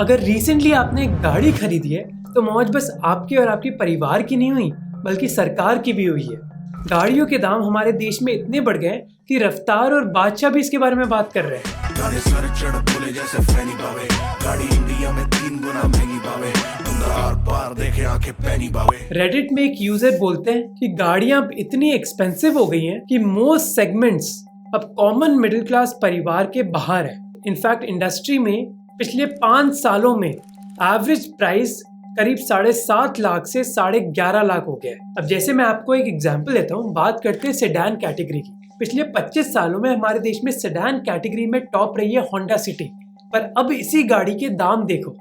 अगर रिसेंटली आपने एक गाड़ी खरीदी है तो मौज बस आपके और आपके परिवार की नहीं हुई बल्कि सरकार की भी हुई है। गाड़ियों के दाम हमारे देश में इतने बढ़ गए कि रफ्तार और बादशाह भी इसके बारे में बात कर रहे हैं। गाड़ी सर चढ़ बोले जैसे फैनी बावे, गाड़ी इंडिया में 3 गुना महंगी बावे, बंदा आर पार देखे आंखें पैनी बावे। रेडिट में एक यूजर बोलते हैं कि गाड़ियां अब इतनी एक्सपेंसिव हो गई हैं कि मोस्ट सेगमेंट्स अब कॉमन मिडिल क्लास परिवार के बाहर है। इनफैक्ट इंडस्ट्री में पिछले 5 सालों में एवरेज प्राइस करीब 7.5 लाख से 11.5 लाख हो गया है। अब जैसे मैं आपको एक एग्जांपल देता हूँ, बात करते हैं सेडान कैटेगरी की। पिछले 25 सालों में हमारे देश में सेडान कैटेगरी में टॉप रही है होंडा सिटी, पर अब इसी गाड़ी के दाम देखो।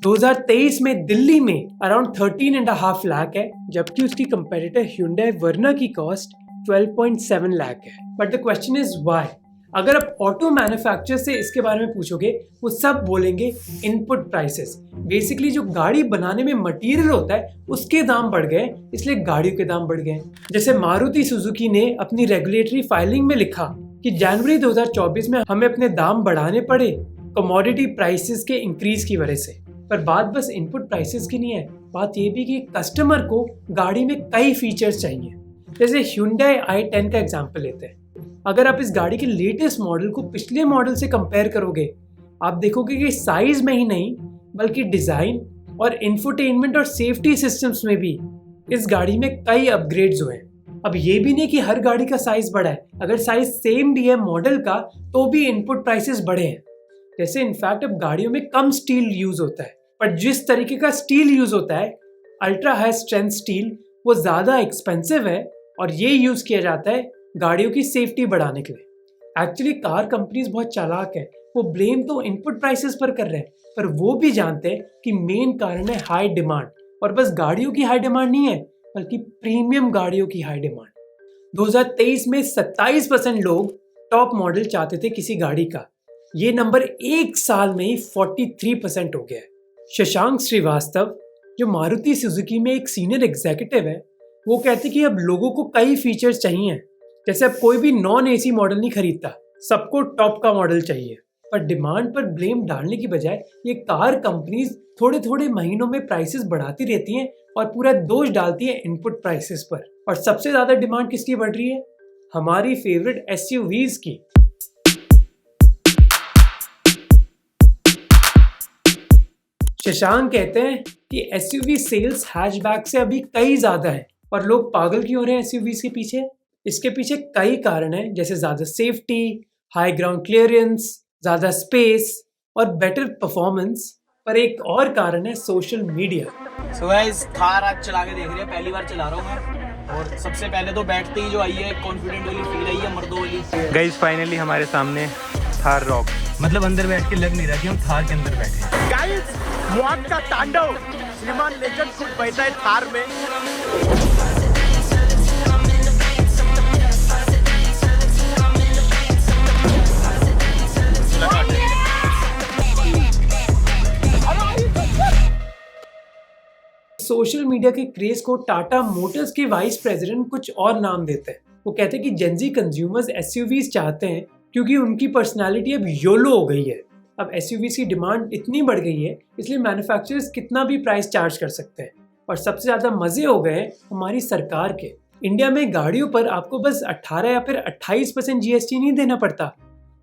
2023 में दिल्ली में अराउंड 13.5 लाख है, जबकि उसकी कंपेटिटर Hyundai वर्ना की कॉस्ट 12.7 लाख है। But the question is why? अगर आप ऑटो मैन्युफैक्चरर से इसके बारे में पूछोगे, वो सब बोलेंगे इनपुट प्राइसेस। बेसिकली जो गाड़ी बनाने में मटेरियल होता है उसके दाम बढ़ गए, इसलिए गाड़ियों के दाम बढ़ गए। जैसे मारुति सुजुकी ने अपनी रेगुलेटरी फाइलिंग में लिखा कि जनवरी 2024 में हमें अपने दाम बढ़ाने पड़े कमोडिटी प्राइसेस के इंक्रीज की वजह से। पर बात बस इनपुट प्राइसेस की नहीं है, बात ये भी कि कस्टमर को गाड़ी में कई फीचर्स चाहिए। जैसे Hyundai i10 का एग्जांपल लेते हैं। अगर आप इस गाड़ी के लेटेस्ट मॉडल को पिछले मॉडल से कंपेयर करोगे, आप देखोगे कि साइज में ही नहीं बल्कि डिजाइन और इंफोटेनमेंट और सेफ्टी सिस्टम्स में भी इस गाड़ी में कई अपग्रेड्स हुए हैं। अब ये भी नहीं कि हर गाड़ी का साइज बड़ा है, अगर साइज सेम भी है मॉडल का तो भी इनपुट प्राइसेस बढ़े हैं। जैसे इनफैक्ट अब गाड़ियों में कम स्टील यूज होता है, पर जिस तरीके का स्टील यूज होता है अल्ट्रा हाई स्ट्रेंथ स्टील, वो ज्यादा एक्सपेंसिव है और ये यूज किया जाता है गाड़ियों की सेफ्टी बढ़ाने के लिए। एक्चुअली कार कंपनीज बहुत चालाक है, वो ब्लेम तो इनपुट प्राइसेस पर कर रहे हैं, पर वो भी जानते हैं कि मेन कारण है हाई डिमांड। और बस गाड़ियों की हाई डिमांड नहीं है बल्कि प्रीमियम गाड़ियों की हाई डिमांड। 2023 में 27% लोग टॉप मॉडल चाहते थे किसी गाड़ी का, ये नंबर एक साल में ही 43% हो गया है। शशांक श्रीवास्तव जो मारुति सुजुकी में एक सीनियर एग्जीक्यूटिव है, वो कहते कि अब लोगों को कई फीचर्स चाहिए। जैसे अब कोई भी नॉन एसी मॉडल नहीं खरीदता, सबको टॉप का मॉडल चाहिए। पर डिमांड पर ब्लेम डालने की बजाय ये कार कंपनीज थोड़े थोड़े महीनों में प्राइसेस बढ़ाती रहती हैं और पूरा दोष डालती है इनपुट प्राइसेस पर। और सबसे ज्यादा डिमांड किसकी बढ़ रही है? हमारी फेवरेट SUVs की। शशांक कहते हैं कि SUV सेल्स हैचबैक से अभी कई ज्यादा है और लोग पागल क्यों हो रहे हैं SUVs के पीछे? इसके पीछे कई कारण हैं, जैसे ज्यादा सेफ्टी, हाई ग्राउंड क्लियरेंस, ज्यादा स्पेस और बेटर परफॉर्मेंस। पर एक और कारण है social media. So guys, Thar आज चला के देख रहे हैं, पहली बार चला रहा हूँ मैं। और सबसे पहले तो बैठते ही जो आई है कॉन्फिडेंट वाली फील आई है, मर्दों वाली। गाइस फाइनली हमारे सामने थार रॉक, मतलब अंदर बैठ के लग नहीं रहा कि हम थार के अंदर बैठे हैं। गाइस, मौत का तांडव, श्रीमान लेजेंड खुद बैठा है थार में। सोशल मीडिया के क्रेज को टाटा मोटर्स के वाइस प्रेसिडेंट कुछ और नाम देते हैं। वो कहते हैं कि जेनजी कंज्यूमर्स SUVs चाहते हैं क्योंकि उनकी पर्सनालिटी अब योलो हो गई है। अब SUVs की डिमांड इतनी बढ़ गई है, इसलिए मैन्युफैक्चरर्स कितना भी प्राइस चार्ज कर सकते हैं। और सबसे ज्यादा मजे हो गए हमारी सरकार के। इंडिया में गाड़ियों पर आपको बस 18 या फिर 28% GST नहीं देना पड़ता,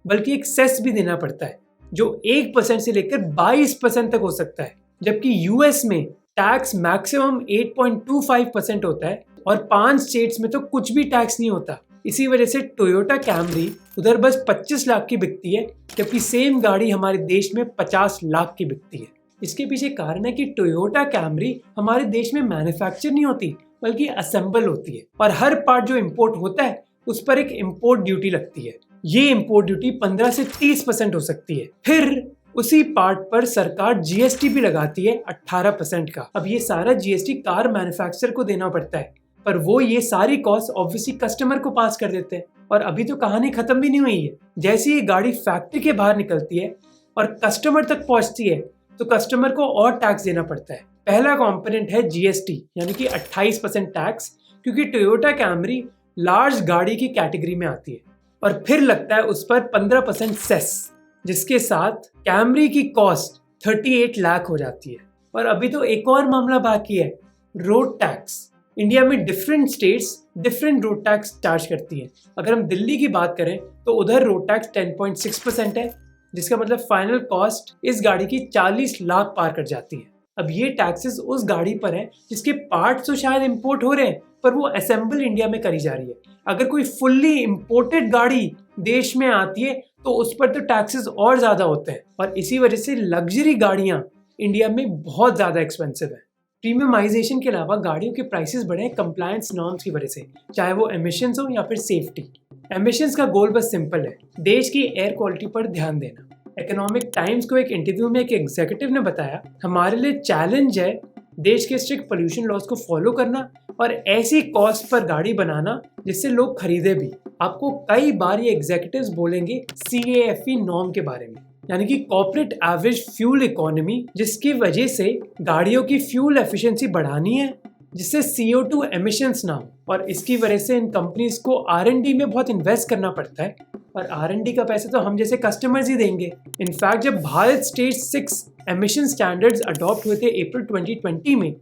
बल्कि एक सेस भी देना पड़ता है जो 1% से लेकर 22% तक हो सकता है। जबकि US में टैक्स मैक्सिमम 8.25% होता है और 5 स्टेट्स में तो कुछ भी टैक्स नहीं होता। इसी वजह से टोयोटा कैमरी उधर बस 25 लाख की बिकती है, जबकि सेम गाड़ी हमारे देश में 50 लाख की बिकती है। इसके पीछे कारण है कि टोयोटा कैमरी हमारे देश में मैन्युफैक्चर नहीं होती बल्कि असेंबल होती है, और हर पार्ट जो इम्पोर्ट होता है उस पर एक इम्पोर्ट ड्यूटी लगती है। ये इम्पोर्ट ड्यूटी 15 से 30% हो सकती है। फिर उसी पार्ट पर सरकार GST भी लगाती है 18% का। अब ये सारा GST कार मैन्युफैक्चरर को देना पड़ता है, पर वो ये सारी कॉस्ट ऑब्वियसली कस्टमर को पास कर देते हैं। और अभी तो कहानी खत्म भी नहीं हुई है। जैसे ही ये गाड़ी फैक्ट्री के बाहर निकलती है और कस्टमर तक पहुंचती है तो कस्टमर को और टैक्स देना पड़ता है। पहला कंपोनेंट है GST, यानी कि 28% टैक्स, क्योंकि टोयोटा कैमरी लार्ज गाड़ी की कैटेगरी में आती है। और फिर लगता है उस पर 15% सेस, जिसके साथ कैमरी की कॉस्ट 38 लाख हो जाती है। और अभी तो एक और मामला बाकी है, रोड टैक्स। इंडिया में different states different road tax charge करती हैं। अगर हम दिल्ली की बात करें तो उधर रोड टैक्स 10.6% है, जिसका मतलब फाइनल कॉस्ट इस गाड़ी की 40 लाख पार कर जाती है। अब ये टैक्सेस उस गाड़ी पर हैं जिसके पार्ट्स तो शायद इंपोर्ट हो रहे हैं, पर वो असेंबल इंडिया में करी जा रही है। अगर कोई फुल्ली इंपोर्टेड गाड़ी देश में आती है तो उस पर तो टैक्सेस और ज़्यादा होते हैं, और इसी वजह से लग्जरी गाड़ियाँ इंडिया में बहुत ज़्यादा एक्सपेंसिव है। प्रीमियमाइजेशन के अलावा गाड़ियों के प्राइसेस बढ़े हैं कंप्लायंस नॉर्म्स की वजह से, चाहे वो एमिशंस हो या फिर सेफ्टी। एमिशंस का गोल बस सिंपल है, देश की एयर क्वालिटी पर ध्यान देना। इकोनॉमिक टाइम्स को एक इंटरव्यू में एक एग्जीक्यूटिव ने बताया, हमारे लिए चैलेंज है देश के स्ट्रिक्ट पोल्यूशन लॉज को फॉलो करना और ऐसी कॉस्ट पर गाड़ी बनाना जिससे लोग खरीदे भी। आपको कई बार ये एग्जीक्यूटिव्स बोलेंगे CAFE नॉर्म के बारे में, यानी कि कॉर्पोरेट एवरेज फ्यूल इकोनॉमी, जिसकी वजह से गाड़ियों की फ्यूल एफिशिएंसी बढ़ानी है जिससे CO2 एमिशंस ना हो। और इसकी वजह से इन कंपनीज को R&D में बहुत इन्वेस्ट करना पड़ता है, और R&D का पैसा तो हम जैसे कस्टमर्स ही देंगे। इनफैक्ट जब Bharat stage 6 emission standards adopt हुए थे अप्रैल 2020 में,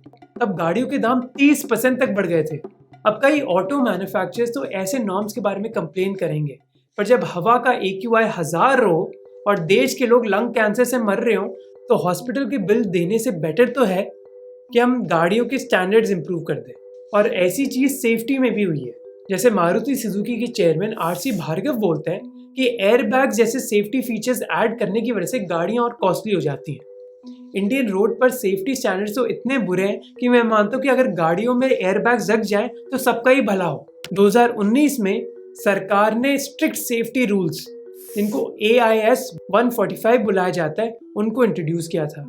तब गाड़ियों के दाम 30% तक बढ़ गए थे। अब कई ऑटो मैन्युफैक्चरर्स तो ऐसे नॉर्म्स के बारे में कंप्लेन करेंगे, पर जब हवा का AQI 1000 हो और देश के लोग लंग कैंसर से मर रहे हो तो हॉस्पिटल के बिल देने से बेटर तो है कि हम गाड़ियों के स्टैंडर्ड्स इंप्रूव कर दें। और ऐसी चीज़ सेफ्टी में भी हुई है, जैसे मारुति सुजुकी के चेयरमैन RC भार्गव बोलते हैं कि एयरबैग्स जैसे सेफ्टी फीचर्स ऐड करने की वजह से गाड़ियाँ और कॉस्टली हो जाती हैं। इंडियन रोड पर सेफ्टी स्टैंडर्ड्स तो इतने बुरे हैं कि मैं मानता हूँ कि अगर गाड़ियों में एयरबैग्स लग जाए तो सबका ही भला हो। 2019 में सरकार ने स्ट्रिक्ट सेफ्टी रूल्स, जिनको AIS 145 बुलाया जाता है, उनको इंट्रोड्यूस किया था,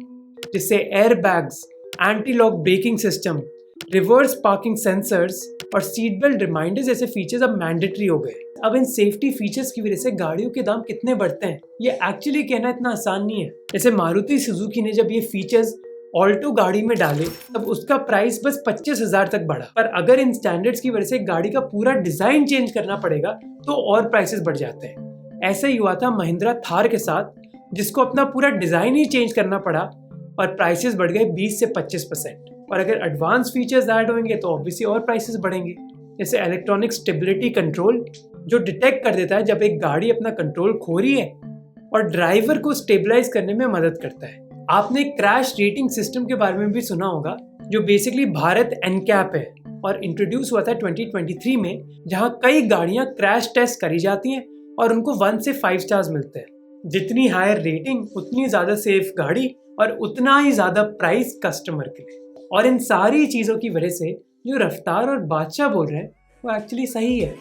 जिससे airbags, anti lock braking system, reverse parking sensors और सीट बेल्ट रिमाइंडर जैसे फीचर्स अब मैंडेटरी हो गए। अब इन सेफ्टी फीचर्स की वजह से गाड़ियों के दाम कितने बढ़ते हैं ये एक्चुअली कहना इतना आसान नहीं है। जैसे मारुति सुजुकी ने जब ये फीचर्स ऑल्टो गाड़ी में डाले तब उसका प्राइस बस 25,000 तक बढ़ा, पर अगर इन स्टैंडर्ड्स की वजह से गाड़ी का पूरा डिजाइन चेंज करना पड़ेगा तो और प्राइसेस बढ़ जाते हैं। ऐसा ही हुआ था महिंद्रा थार के साथ, जिसको अपना पूरा डिजाइन ही चेंज करना पड़ा और प्राइसेस बढ़ गए 20 से 25%। और अगर एडवांस फीचर्स ऐड होंगे तो ऑब्वियसली और प्राइसेस बढ़ेंगे, जैसे इलेक्ट्रॉनिक स्टेबिलिटी कंट्रोल, जो डिटेक्ट कर देता है जब एक गाड़ी अपना कंट्रोल खो रही है और ड्राइवर को स्टेबलाइज करने में मदद करता है। आपने क्रैश रेटिंग सिस्टम के बारे में भी सुना होगा, जो बेसिकली भारत NCAP है और इंट्रोड्यूस हुआ था 2023 में, जहां कई गाड़ियां क्रैश टेस्ट करी जाती हैं और उनको 1 से 5 स्टार्स मिलते हैं। जितनी हायर रेटिंग उतनी ज़्यादा सेफ गाड़ी और उतना ही ज़्यादा प्राइस कस्टमर के लिए। और इन सारी चीज़ों की वजह से जो रफ्तार और बादशाह बोल रहे हैं वो एक्चुअली सही है।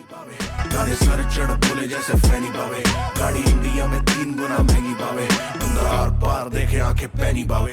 गाड़ी सर चढ़ बोले जैसे फैनी बावे, गाड़ी इंडिया में 3 गुना महंगी बावे, बंदा आर पार देखे आंखें पैनी बावे।